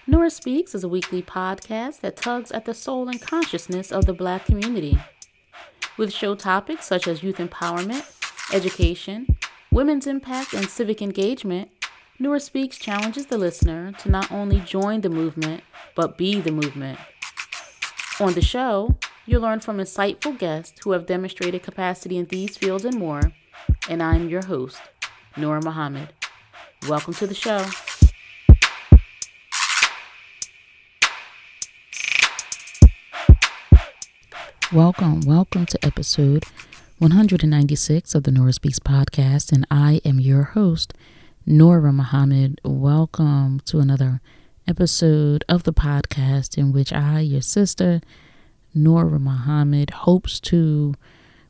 Nora Speaks is a weekly podcast that tugs at the soul and consciousness of the Black community. With show topics such as youth empowerment, education, women's impact, and civic engagement, Nora Speaks challenges the listener to not only join the movement, but be the movement. On the show, you'll learn from insightful guests who have demonstrated capacity in these fields and more, and I'm your host, Nora Muhammad. Welcome to the show. Welcome to episode 196 of the Nora Speaks podcast, and I am your host, Nora Muhammad. Welcome to another episode of the podcast in which I, your sister, Nora Muhammad, hopes to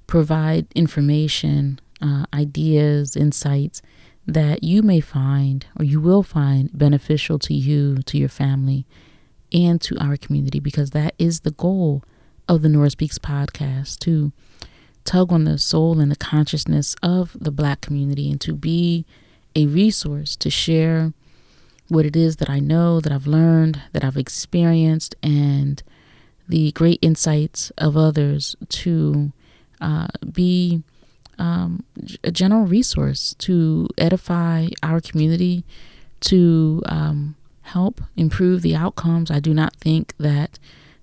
provide information, ideas, insights that you may find or you will find beneficial to you, to your family, and to our community, because that is the goal of the Nora Speaks podcast, to tug on the soul and the consciousness of the Black community and to be a resource to share what it is that I know, that I've learned, that I've experienced, and the great insights of others, to be a general resource to edify our community, to help improve the outcomes. I do not think that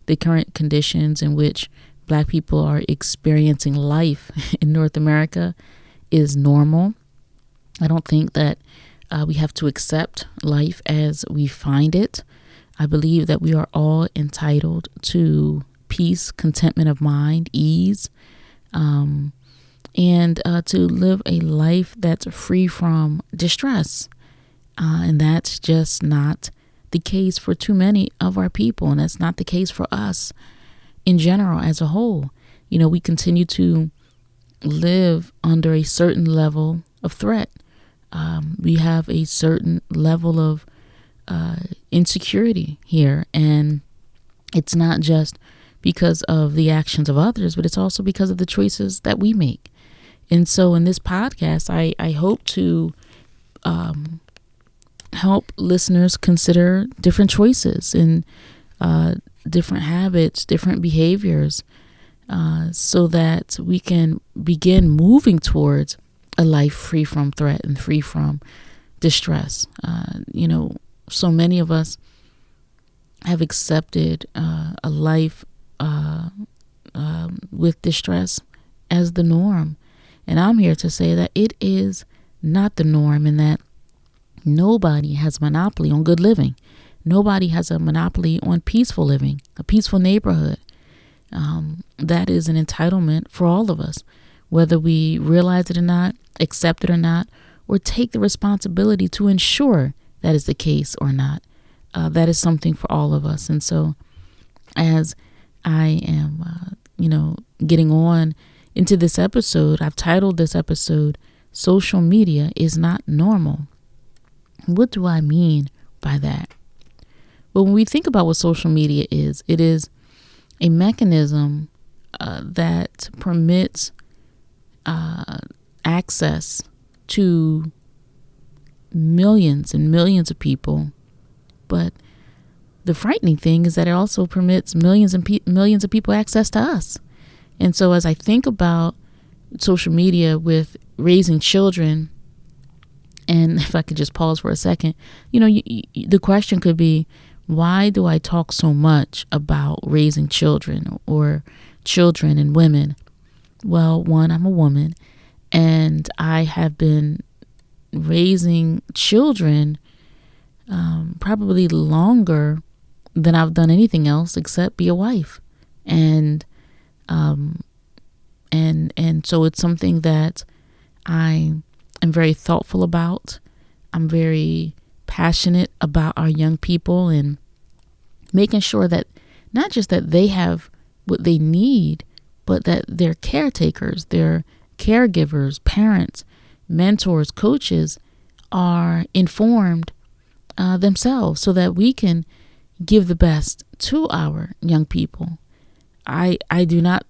the current conditions in which Black people are experiencing life in North America is normal. I don't think that we have to accept life as we find it. I believe that we are all entitled to peace, contentment of mind, ease, and to live a life that's free from distress. And that's just not the case for too many of our people, and that's not the case for us in general as a whole. You know, we continue to live under a certain level of threat. We have a certain level of insecurity here, and it's not just because of the actions of others, but it's also because of the choices that we make. And so in this podcast, I hope to help listeners consider different choices and different habits, different behaviors, so that we can begin moving towards a life free from threat and free from distress. So many of us have accepted a life with distress as the norm. And I'm here to say that it is not the norm, and that nobody has a monopoly on good living. Nobody has a monopoly on peaceful living, a peaceful neighborhood. That is an entitlement for all of us, whether we realize it or not, accept it or not, or take the responsibility to ensure that is the case or not. That is something for all of us. And so as I am, getting on into this episode, I've titled this episode, Social Media is Not Normal. What do I mean by that? Well, when we think about what social media is, it is a mechanism that permits access to millions and millions of people. But the frightening thing is that it also permits millions and millions of people access to us. And so as I think about social media with raising children, and if I could just pause for a second, the question could be, why do I talk so much about raising children or children and women? Well, one, I'm a woman, and I have been raising children probably longer than I've done anything else except be a wife. And so it's something that I am very thoughtful about. I'm very passionate about our young people and making sure that not just that they have what they need, but that their caretakers, their caregivers, parents, mentors, coaches are informed themselves, so that we can give the best to our young people. I do not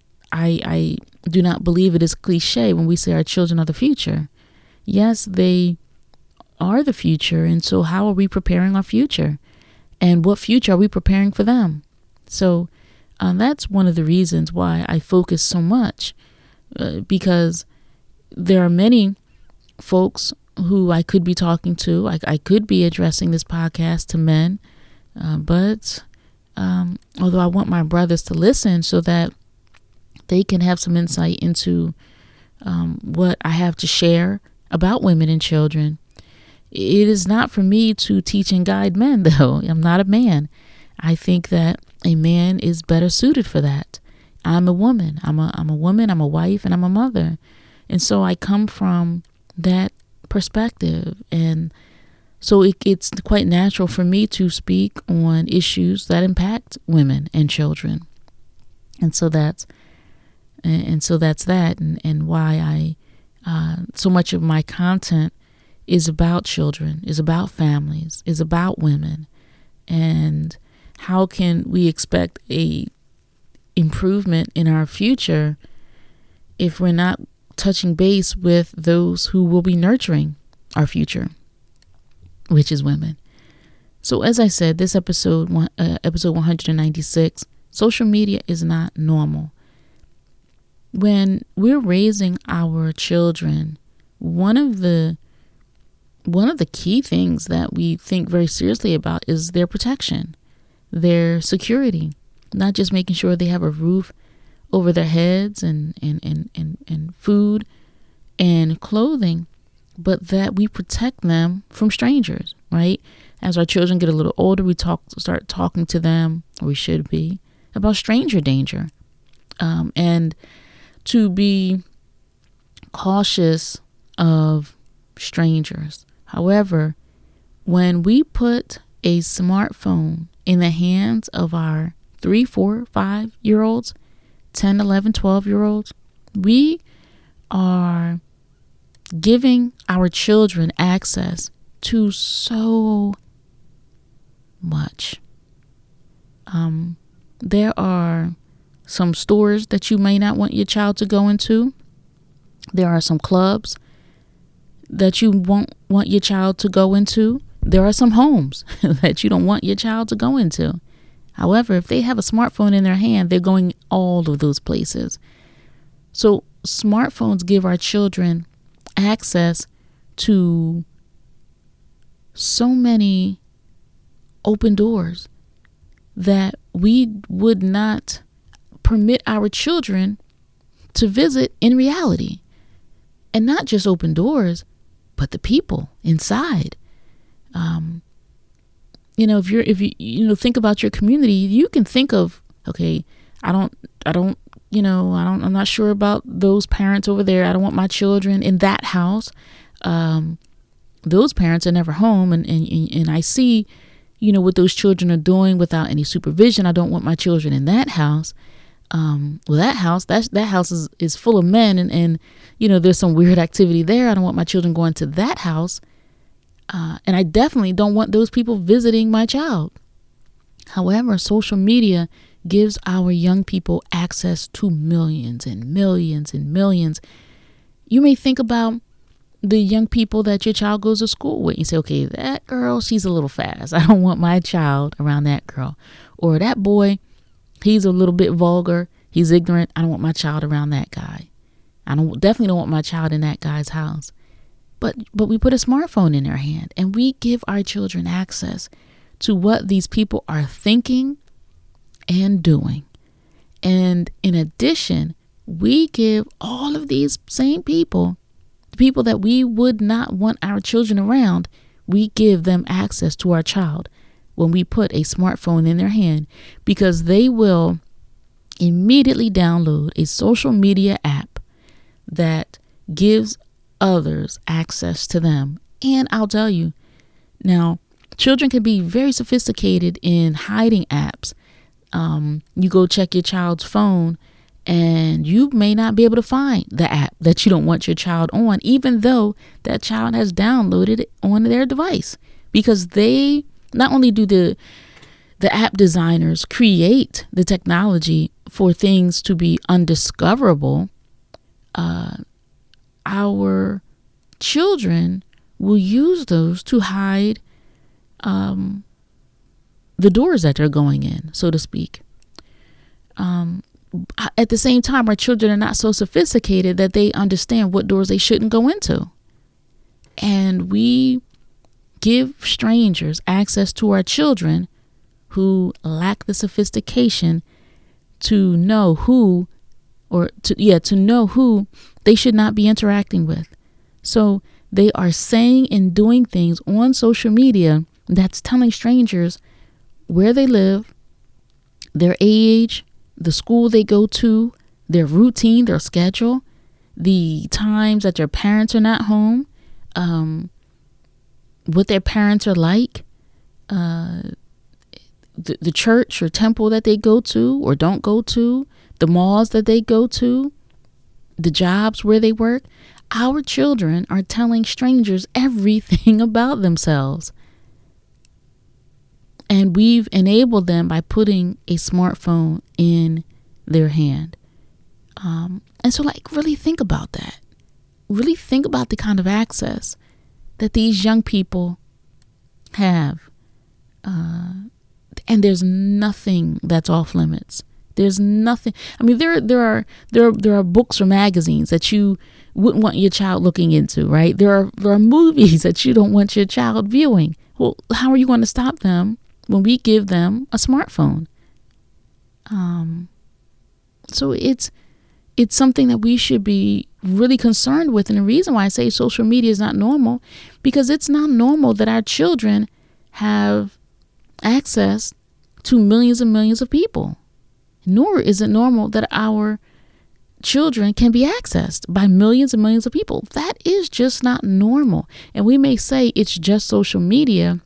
believe it is cliche when we say our children are the future. Yes, they are the future. And so how are we preparing our future? And what future are we preparing for them? So that's one of the reasons why I focus so much, because there are many folks who I could be talking to. I could be addressing this podcast to men, but although I want my brothers to listen so that they can have some insight into what I have to share about women and children. It is not for me to teach and guide men, though. I'm not a man. I think that a man is better suited for that. I'm a woman. I'm a woman. I'm a wife, and I'm a mother. And so I come from that perspective. And so it's quite natural for me to speak on issues that impact women and children. And so that's that. And why so much of my content is about children, is about families, is about women. And how can we expect a improvement in our future if we're not touching base with those who will be nurturing our future, which is women? So as I said, this episode 196, social media is not normal. When we're raising our children, one of the key things that we think very seriously about is their protection, their security, not just making sure they have a roof over their heads and food and clothing, but that we protect them from strangers, right? As our children get a little older, we start talking to them, or we should be, about stranger danger, and to be cautious of strangers. However, when we put a smartphone in the hands of our 3, 4, 5-year-olds, 10, 11, 12-year-olds, we are giving our children access to so much. There are some stores that you may not want your child to go into. There are some clubs that you won't want your child to go into. There are some homes that you don't want your child to go into. However, if they have a smartphone in their hand, they're going all of those places. So smartphones give our children access to so many open doors that we would not permit our children to visit in reality. And not just open doors, but the people inside. If you think about your community, you can think of, okay, I'm not sure about those parents over there. I don't want my children in that house. Those parents are never home, and I see, what those children are doing without any supervision. I don't want my children in that house. That house is full of men, and there's some weird activity there. I don't want my children going to that house. And I definitely don't want those people visiting my child. However, social media gives our young people access to millions and millions and millions. You may think about the young people that your child goes to school with. You say, okay, that girl, she's a little fast. I don't want my child around that girl. Or that boy, he's a little bit vulgar. He's ignorant. I don't want my child around that guy. Definitely don't want my child in that guy's house. But we put a smartphone in their hand, and we give our children access to what these people are thinking and doing. And in addition, we give all of these same people, the people that we would not want our children around, we give them access to our child when we put a smartphone in their hand, because they will immediately download a social media app that gives others access to them. And I'll tell you, now, children can be very sophisticated in hiding apps. You go check your child's phone, and you may not be able to find the app that you don't want your child on, even though that child has downloaded it on their device, because they not only do the app designers create the technology for things to be undiscoverable, our children will use those to hide the doors that they're going in, so to speak. At the same time, our children are not so sophisticated that they understand what doors they shouldn't go into. And we give strangers access to our children who lack the sophistication to know who to know who they should not be interacting with. So they are saying and doing things on social media that's telling strangers where they live, their age, the school they go to, their routine, their schedule, the times that their parents are not home, what their parents are like, the church or temple that they go to or don't go to, the malls that they go to, the jobs where they work. Our children are telling strangers everything about themselves. And we've enabled them by putting a smartphone in their hand. And so, really think about that. Really think about the kind of access that these young people have. And there's nothing that's off limits. There's nothing. I mean, there are books or magazines that you wouldn't want your child looking into, right? There are movies that you don't want your child viewing. Well, how are you going to stop them when we give them a smartphone? So it's something that we should be really concerned with. And the reason why I say social media is not normal, because it's not normal that our children have access to millions and millions of people. Nor is it normal that our children can be accessed by millions and millions of people. That is just not normal. And we may say it's just social media,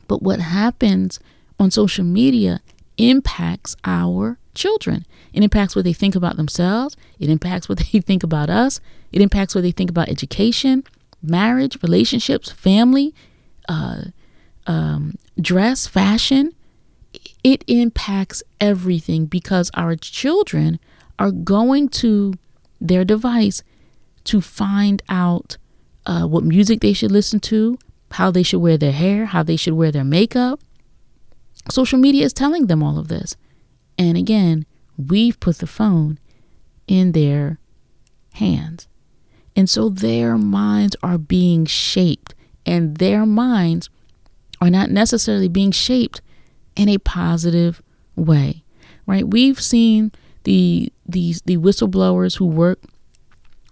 but what happens on social media impacts our children. It impacts what they think about themselves. It impacts what they think about us. It impacts what they think about education, marriage, relationships, family, dress, fashion. It impacts everything because our children are going to their device to find out what music they should listen to, how they should wear their hair, how they should wear their makeup. Social media is telling them all of this. And again, we've put the phone in their hands. And so their minds are being shaped, and their minds are not necessarily being shaped in a positive way, right? We've seen the whistleblowers who work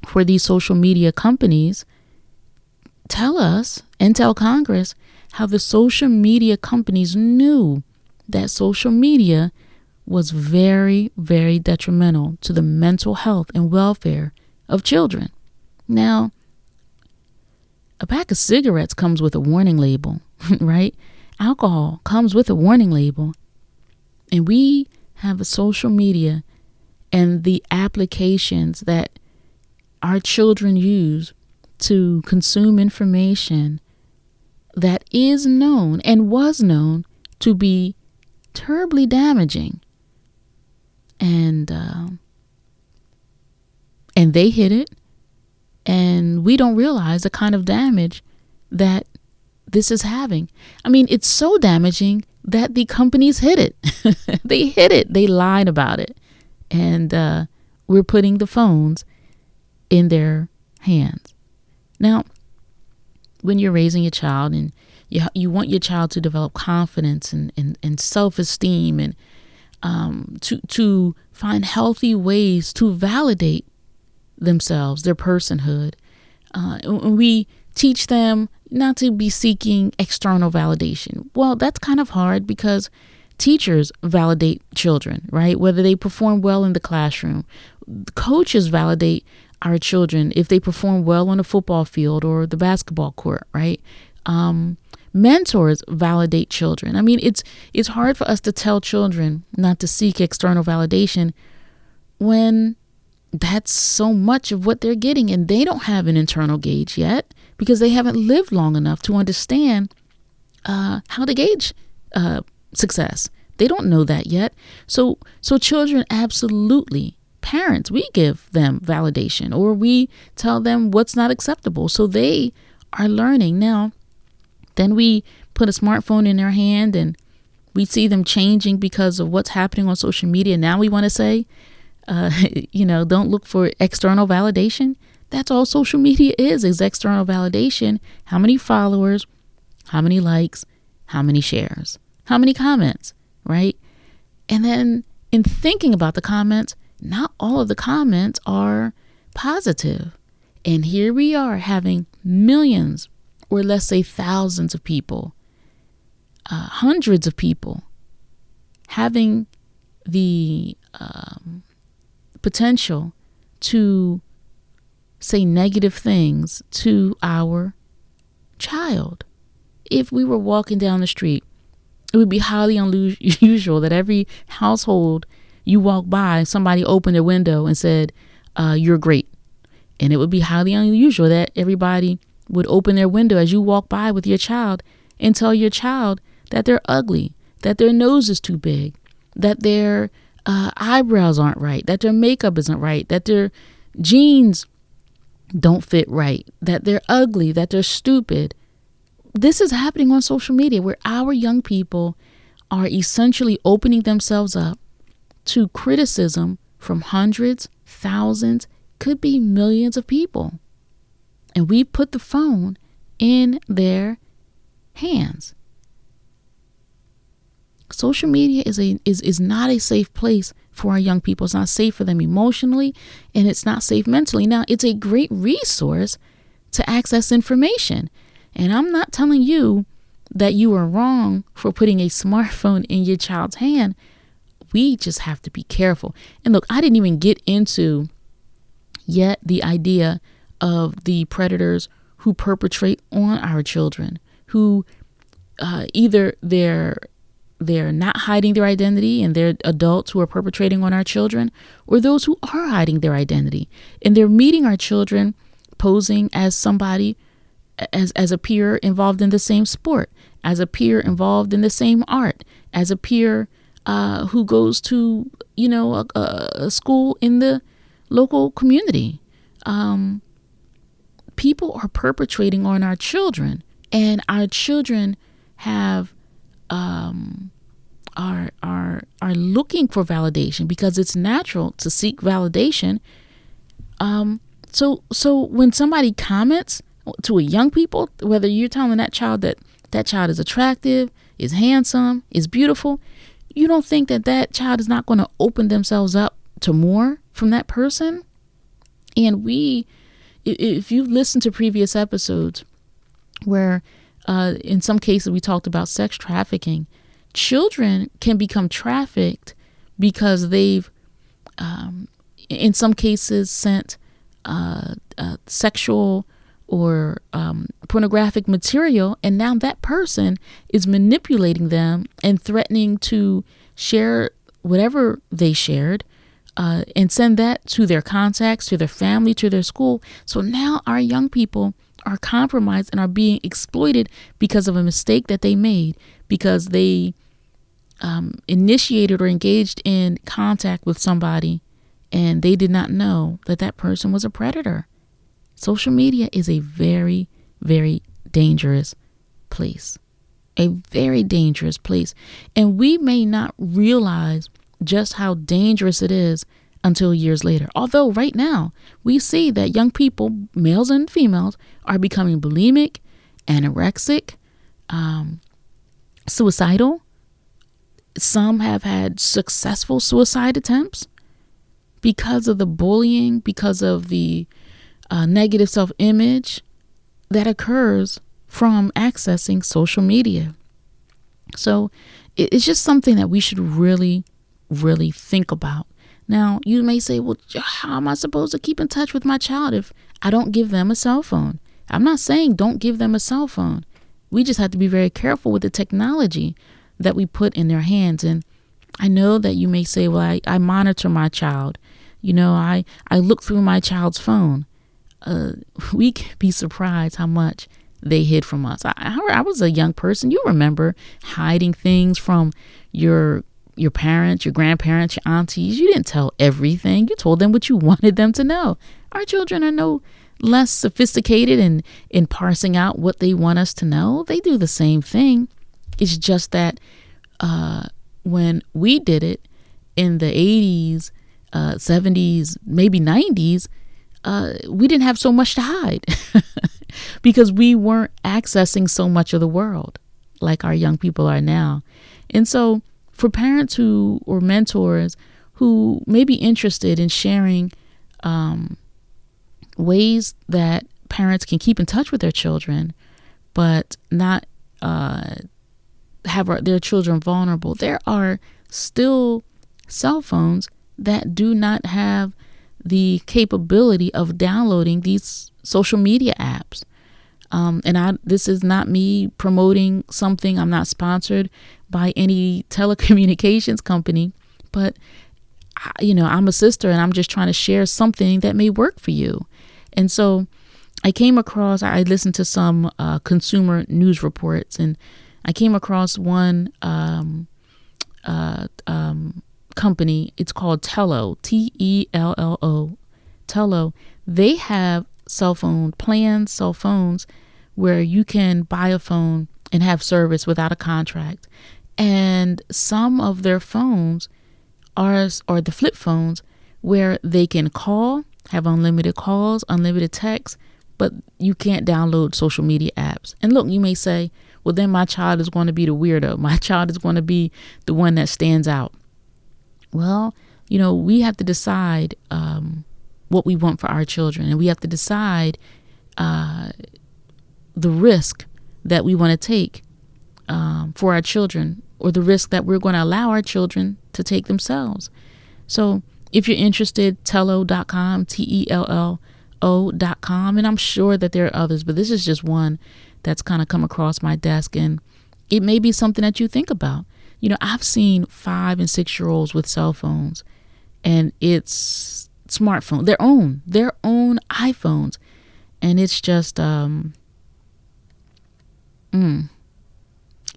for these social media companies tell us and tell Congress how the social media companies knew that social media was very, very detrimental to the mental health and welfare of children. Now, a pack of cigarettes comes with a warning label, right? Alcohol comes with a warning label. And we have a social media and the applications that our children use to consume information that is known and was known to be terribly damaging. And they hid it. And we don't realize the kind of damage that this is having. I mean, it's so damaging that the companies hid it. They hid it. They lied about it. And we're putting the phones in their hands. Now, when you're raising a child and you want your child to develop confidence and self-esteem and to find healthy ways to validate themselves, their personhood. And we teach them not to be seeking external validation. Well, that's kind of hard because teachers validate children, right? Whether they perform well in the classroom. Coaches validate our children if they perform well on the football field or the basketball court, right? Mentors validate children. I mean, it's hard for us to tell children not to seek external validation when that's so much of what they're getting, and they don't have an internal gauge yet because they haven't lived long enough to understand how to gauge success. They don't know that yet. So children absolutely, parents, we give them validation or we tell them what's not acceptable. So they are learning. Now, then we put a smartphone in their hand and We see them changing because of what's happening on social media. Now we want to say, don't look for external validation. That's all social media is external validation. How many followers, how many likes, how many shares, how many comments, right? And then in thinking about the comments, not all of the comments are positive. And here we are having millions, or let's say thousands of people, hundreds of people having the potential to say negative things to our child. If we were walking down the street, it would be highly unusual that every household you walk by, somebody opened their window and said, you're great. And it would be highly unusual that everybody would open their window as you walk by with your child and tell your child that they're ugly, that their nose is too big, that their eyebrows aren't right, that their makeup isn't right, that their jeans don't fit right, that they're ugly, that they're stupid. This is happening on social media, where our young people are essentially opening themselves up to criticism from hundreds, thousands, could be millions of people. And we put the phone in their hands. Social media is not a safe place for our young people. It's not safe for them emotionally, and it's not safe mentally. Now, it's a great resource to access information. And I'm not telling you that you are wrong for putting a smartphone in your child's hand. We just have to be careful. And look, I didn't even get into yet the idea of the predators who perpetrate on our children, who either they're not hiding their identity and they're adults who are perpetrating on our children, or those who are hiding their identity and they're meeting our children posing as somebody, as a peer involved in the same sport, as a peer involved in the same art, as a peer who goes to, a school in the local community. People are perpetrating on our children, and our children have are looking for validation because it's natural to seek validation. So when somebody comments to a young people, whether you're telling that child that child is attractive, is handsome, is beautiful, you don't think that child is not going to open themselves up to more from that person? And if you listen to previous episodes where in some cases we talked about sex trafficking, children can become trafficked because they've in some cases sent sexual or pornographic material, and now that person is manipulating them and threatening to share whatever they shared and send that to their contacts, to their family, to their school. So now our young people are compromised and are being exploited because of a mistake that they made, because they initiated or engaged in contact with somebody and they did not know that person was a predator. Social media is a very, very dangerous place, a very dangerous place. And we may not realize just how dangerous it is until years later. Although right now we see that young people, males and females, are becoming bulimic, anorexic, suicidal. Some have had successful suicide attempts because of the bullying, because of the negative self-image that occurs from accessing social media. So it's just something that we should really, really think about. Now, you may say, well, how am I supposed to keep in touch with my child if I don't give them a cell phone? I'm not saying don't give them a cell phone. We just have to be very careful with the technology that we put in their hands. And I know that you may say, well, I monitor my child. I look through my child's phone. We can be surprised how much they hid from us. I was a young person. You remember hiding things from your parents, your grandparents, your aunties. You didn't tell everything. You told them what you wanted them to know. Our children are no less sophisticated in parsing out what they want us to know. They do the same thing. It's just that when we did it in the 80s, 70s, maybe 90s, we didn't have so much to hide because we weren't accessing so much of the world like our young people are now. And so for parents or mentors who may be interested in sharing ways that parents can keep in touch with their children, but not have their children vulnerable, there are still cell phones that do not have the capability of downloading these social media apps. This is not me promoting something. I'm not sponsored by any telecommunications company, but I'm a sister and I'm just trying to share something that may work for you. And so I listened to some consumer news reports, and I came across one company. It's called Tello, Tello. Tello. They have cell phones where you can buy a phone and have service without a contract. And some of their phones are the flip phones where they can call, have unlimited calls, unlimited texts, but you can't download social media apps. And look, you may say, well, then my child is going to be the weirdo. My child is going to be the one that stands out. Well, we have to decide what we want for our children, and we have to decide the risk that we want to take for our children, or the risk that we're going to allow our children to take themselves. So if you're interested, Tello.com, Tello.com, and I'm sure that there are others, but this is just one that's kind of come across my desk, and it may be something that you think about. I've seen 5 and 6-year-olds with cell phones, and it's smartphone, their own iPhones, and it's just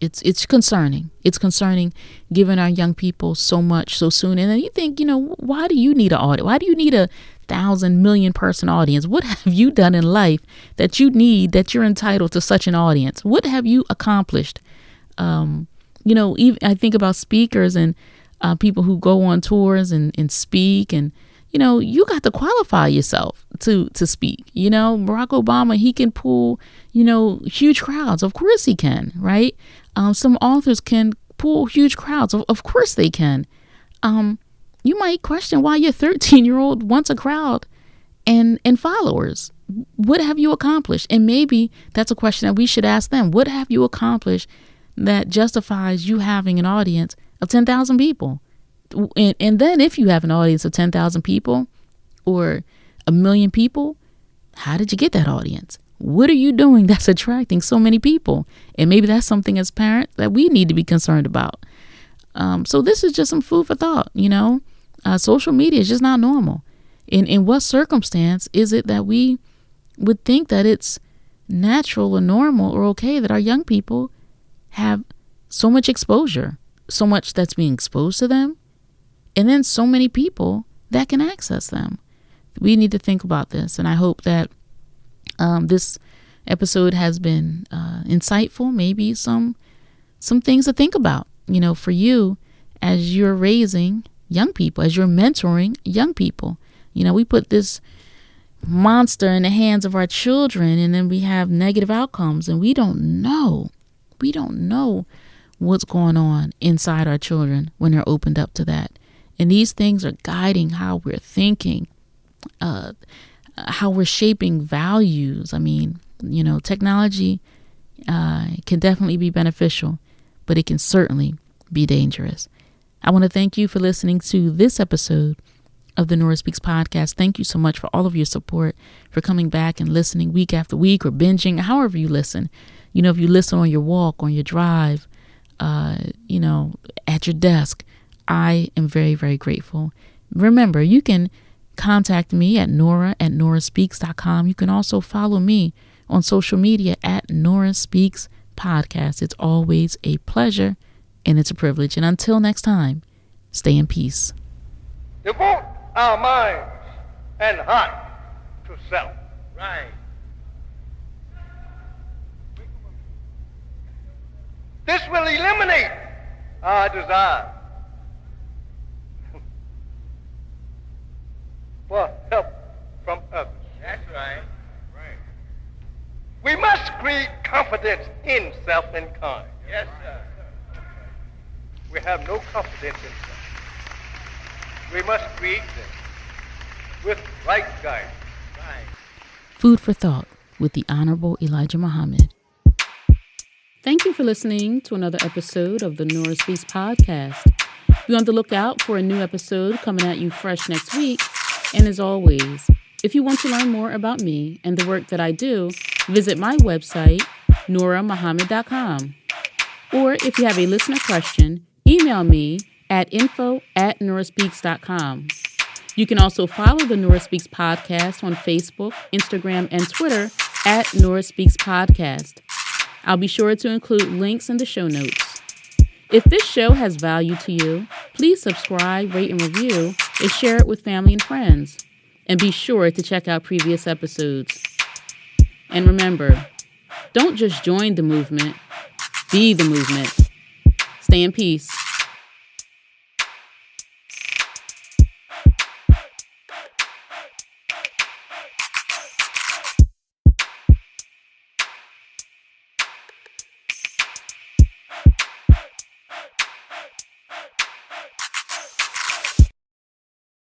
it's concerning. It's concerning giving our young people so much so soon. And then you think, why do you need an audience? Why do you need 1,000 million person audience? What have you done in life that you're entitled to such an audience? What have you accomplished? Even I think about speakers and people who go on tours and speak, and you got to qualify yourself to speak. Barack Obama, he can pull huge crowds. Of course he can, right? Some authors can pull huge crowds. Of course they can. You might question why your 13-year-old wants a crowd and followers. What have you accomplished? And maybe that's a question that we should ask them. What have you accomplished that justifies you having an audience of 10,000 people? And then if you have an audience of 10,000 people or 1 million people, how did you get that audience? What are you doing that's attracting so many people? And maybe that's something as parents that we need to be concerned about. So this is just some food for thought. Social media is just not normal. In what circumstance is it that we would think that it's natural or normal or okay that our young people have so much exposure, so much that's being exposed to them, and then so many people that can access them? We need to think about this, and I hope that this episode has been insightful, maybe some things to think about, for you as you're raising young people, as you're mentoring young people. We put this monster in the hands of our children, and then we have negative outcomes, and we don't know what's going on inside our children when they're opened up to that. And these things are guiding how we're thinking, how we're shaping values. I mean, technology can definitely be beneficial, but it can certainly be dangerous. I want to thank you for listening to this episode of the Nora Speaks podcast. Thank you so much for all of your support, for coming back and listening week after week, or binging, however you listen. If you listen on your walk, on your drive, at your desk, I am very, very grateful. Remember, you can contact me at nora@noraspeaks.com. You can also follow me on social media at Nora Speaks Podcast. It's always a pleasure and it's a privilege. And until next time, stay in peace. Devote our minds and heart to self. Right. This will eliminate our desire for help from others. That's right. Right. We must create confidence in self and kind. Yes, sir. We have no confidence in self. We must create them with right guidance. Right. Food for thought with the Honorable Elijah Muhammad. Thank you for listening to another episode of the Nora Speaks podcast. Be on the lookout for a new episode coming at you fresh next week. And as always, if you want to learn more about me and the work that I do, visit my website, norahmuhammad.com. Or if you have a listener question, email me at info@norahspeaks.com. You can also follow the Nora Speaks podcast on Facebook, Instagram, and Twitter at Nora Speaks Podcast. I'll be sure to include links in the show notes. If this show has value to you, please subscribe, rate, and review, and share it with family and friends. And be sure to check out previous episodes. And remember, don't just join the movement, be the movement. Stay in peace.